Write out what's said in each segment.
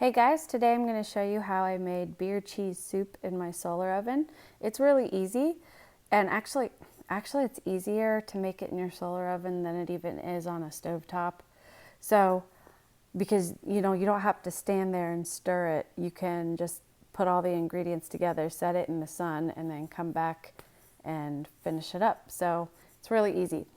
Hey guys, today I'm going to show you how I made beer cheese soup in my solar oven. It's really easy, and actually it's easier to make it in your solar oven than it even is on a stovetop. So, because you don't have to stand there and stir it. You can just put all the ingredients together, set it in the sun, and then come back and finish it up. So, it's really easy.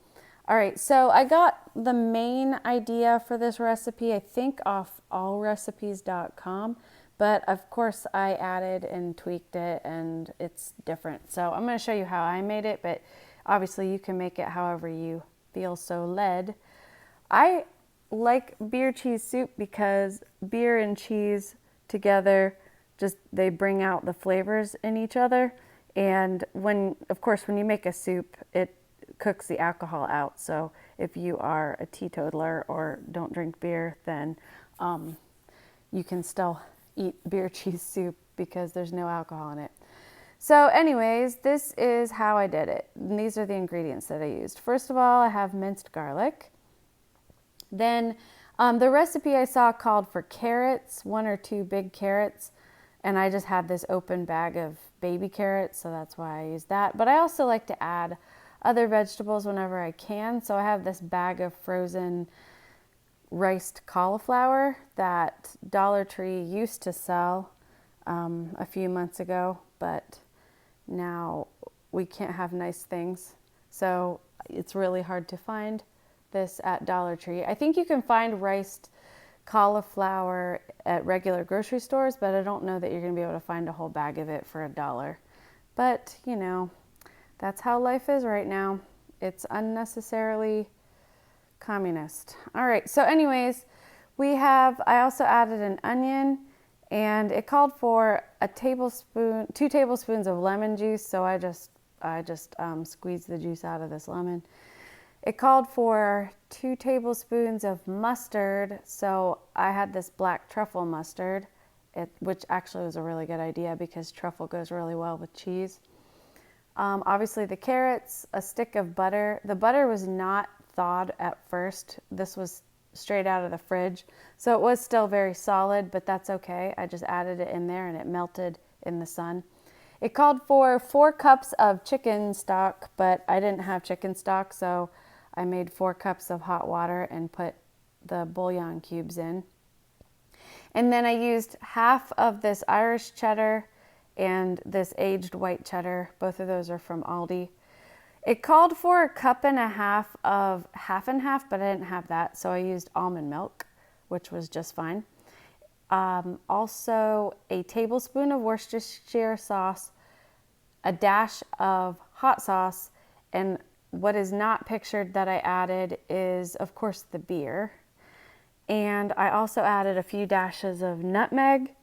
All right, so I got the main idea for this recipe, I think, off allrecipes.com, but of course I added and tweaked it and it's different. So I'm going to show you how I made it, but obviously you can make it however you feel so led. I like beer cheese soup because beer and cheese together, they bring out the flavors in each other. And of course, when you make a soup, it cooks the alcohol out. So if you are a teetotaler or don't drink beer, then you can still eat beer cheese soup because there's no alcohol in it. So anyways, this is how I did it. And these are the ingredients that I used. First of all, I have minced garlic. Then the recipe I saw called for carrots, 1 or 2 big carrots. And I just had this open bag of baby carrots, so that's why I used that. But I also like to add other vegetables whenever I can. So I have this bag of frozen riced cauliflower that Dollar Tree used to sell a few months ago, but now we can't have nice things. So it's really hard to find this at Dollar Tree. I think you can find riced cauliflower at regular grocery stores, but I don't know that you're going to be able to find a whole bag of it for $1. But, that's how life is right now. It's unnecessarily communist. All right, so anyways, I also added an onion, and it called for 2 tablespoons of lemon juice, so I just squeezed the juice out of this lemon. It called for 2 tablespoons of mustard, so I had this black truffle mustard, which actually was a really good idea because truffle goes really well with cheese. Obviously the carrots, a stick of butter. The butter was not thawed at first. This was straight out of the fridge, so it was still very solid, but that's okay. I just added it in there and it melted in the sun. It called for 4 cups of chicken stock, but I didn't have chicken stock, so I made 4 cups of hot water and put the bouillon cubes in. And then I used half of this Irish cheddar and this aged white cheddar. Both of those are from Aldi. It called for 1.5 cups of half and half, but I didn't have that, so I used almond milk, which was just fine. Also, a tablespoon of Worcestershire sauce, a dash of hot sauce, and what is not pictured that I added is, of course, the beer. And I also added a few dashes of nutmeg.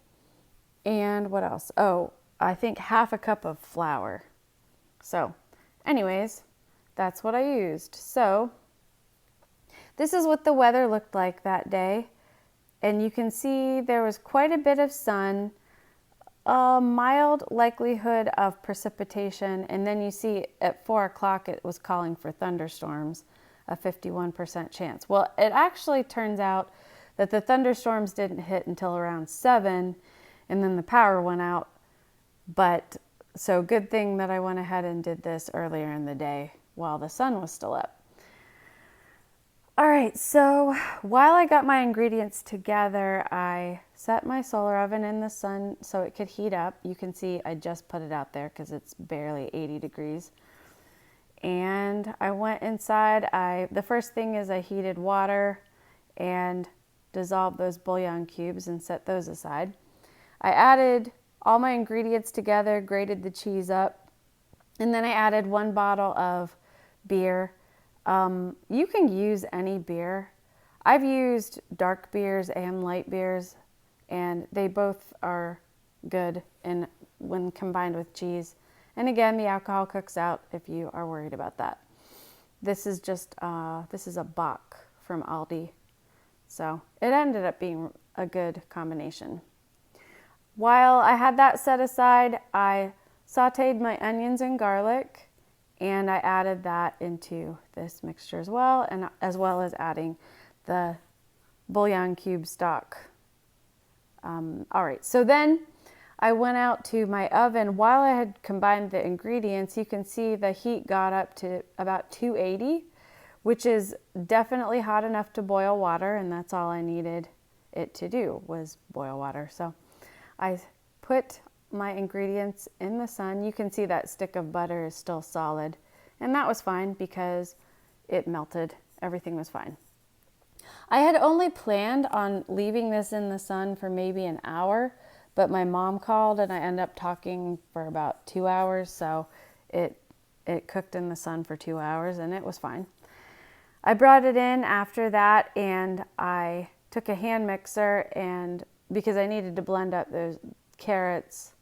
And what else? Oh, I think half a cup of flour. So, anyways, that's what I used. So, this is what the weather looked like that day. And you can see there was quite a bit of sun, a mild likelihood of precipitation, and then you see at 4 o'clock it was calling for thunderstorms, a 51% chance. Well, it actually turns out that the thunderstorms didn't hit until around 7, and then the power went out. But so good thing that I went ahead and did this earlier in the day while the sun was still up. All right, so while I got my ingredients together, I set my solar oven in the sun so it could heat up. You can see I just put it out there because it's barely 80 degrees. And I went inside. The first thing is I heated water and dissolved those bouillon cubes and set those aside. I added all my ingredients together, grated the cheese up, and then I added 1 bottle of beer. You can use any beer. I've used dark beers and light beers, and they both are good when combined with cheese. And again, the alcohol cooks out if you are worried about that. This is a Bock from Aldi. So it ended up being a good combination. While I had that set aside, I sauteed my onions and garlic, and I added that into this mixture as well as adding the bouillon cube stock All right, so then I went out to my oven. While I had combined the ingredients, you can see the heat got up to about 280, which is definitely hot enough to boil water, and that's all I needed it to do was boil water. So I put my ingredients in the sun. You can see that stick of butter is still solid, and that was fine because it melted. Everything was fine. I had only planned on leaving this in the sun for maybe an hour, but my mom called and I ended up talking for about 2 hours, so it cooked in the sun for 2 hours and it was fine. I brought it in after that and I took a hand mixer, and because I needed to blend up those carrots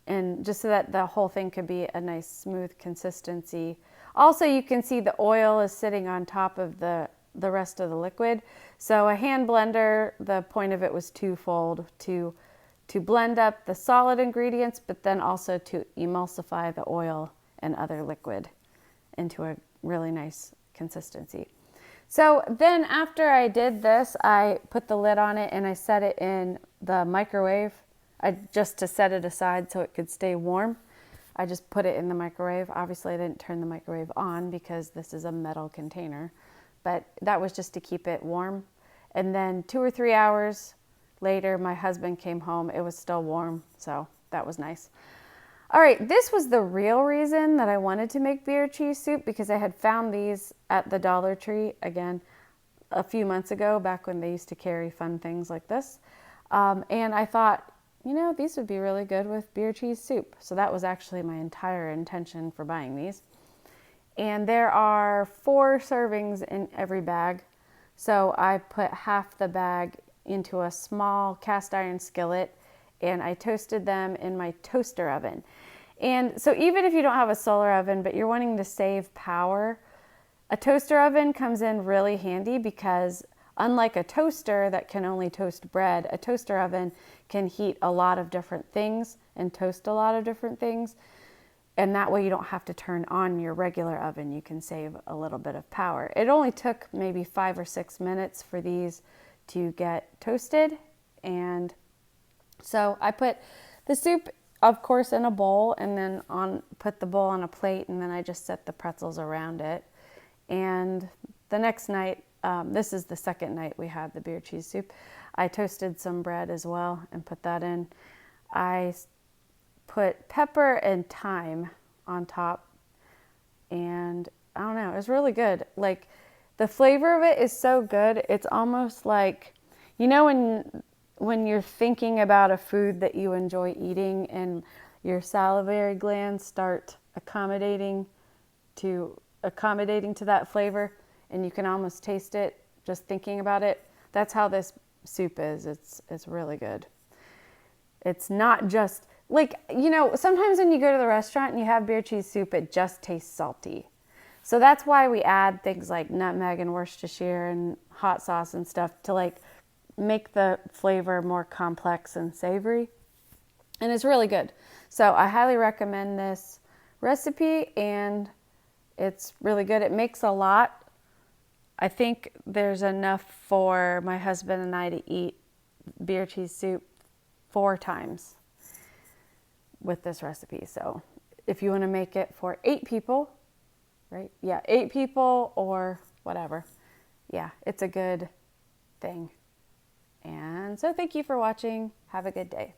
and just so that the whole thing could be a nice smooth consistency. Also, you can see the oil is sitting on top of the rest of the liquid. So a hand blender, the point of it was twofold: to blend up the solid ingredients, but then also to emulsify the oil and other liquid into a really nice consistency. So then after I did this, I put the lid on it and I set it in the microwave. Just to set it aside so it could stay warm. I just put it in the microwave. Obviously I didn't turn the microwave on because this is a metal container, but that was just to keep it warm. And then 2 or 3 hours later, my husband came home. It was still warm, so that was nice. All right, this was the real reason that I wanted to make beer cheese soup, because I had found these at the Dollar Tree, again, a few months ago, back when they used to carry fun things like this. And I thought, you know, these would be really good with beer cheese soup. So that was actually my entire intention for buying these. And there are 4 servings in every bag. So I put half the bag into a small cast iron skillet and I toasted them in my toaster oven. And so even if you don't have a solar oven, but you're wanting to save power, a toaster oven comes in really handy because unlike a toaster that can only toast bread, a toaster oven can heat a lot of different things and toast a lot of different things. And that way you don't have to turn on your regular oven. You can save a little bit of power. It only took maybe 5 or 6 minutes for these to get toasted. And so I put the soup, of course, in a bowl and then put the bowl on a plate, and then I just set the pretzels around it. And the next night, this is the second night we had the beer cheese soup, I toasted some bread as well and put that in. I put pepper and thyme on top, and I don't know, it was really good. Like, the flavor of it is so good. It's almost like, you know, when you're thinking about a food that you enjoy eating and your salivary glands start accommodating to that flavor, and you can almost taste it just thinking about it. That's how this soup is. It's really good. It's not just like, you know, sometimes when you go to the restaurant and you have beer cheese soup, it just tastes salty. So that's why we add things like nutmeg and Worcestershire and hot sauce and stuff to like make the flavor more complex and savory. And it's really good. So I highly recommend this recipe, and it's really good. It makes a lot. I think there's enough for my husband and I to eat beer cheese soup 4 times with this recipe. So if you want to make it for 8 people, right? Yeah, 8 people or whatever. Yeah, it's a good thing. And so thank you for watching. Have a good day.